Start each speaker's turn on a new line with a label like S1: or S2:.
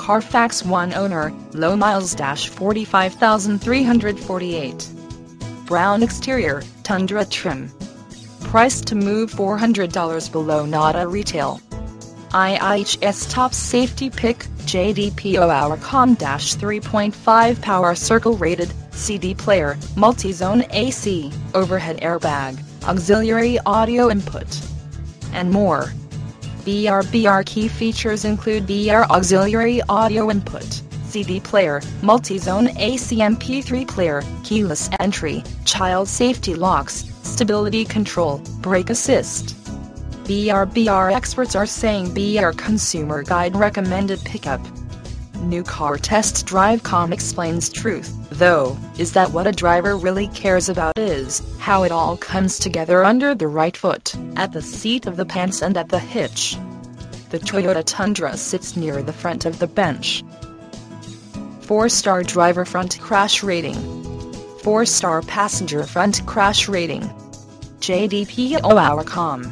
S1: CARFAX 1 owner, low miles 45,348. Brown exterior, Tundra trim. Price to move $400 below NADA retail. IIHS top safety pick, JDPO Hourcom-3.5 power circle rated, CD player, multi-zone AC, overhead airbag, auxiliary audio input, and more. BR key features include BR auxiliary audio input, CD player, multi-zone AC MP3 player, keyless entry, child safety locks, stability control, brake assist. BR experts are saying BR Consumer Guide recommended pickup. New car test drive.com explains truth, though, is that what a driver really cares about is how it all comes together under the right foot, at the seat of the pants and at the hitch. The Toyota Tundra sits near the front of the bench. 4-star driver front crash rating. 4-star passenger front crash rating. JDPO Hourcom.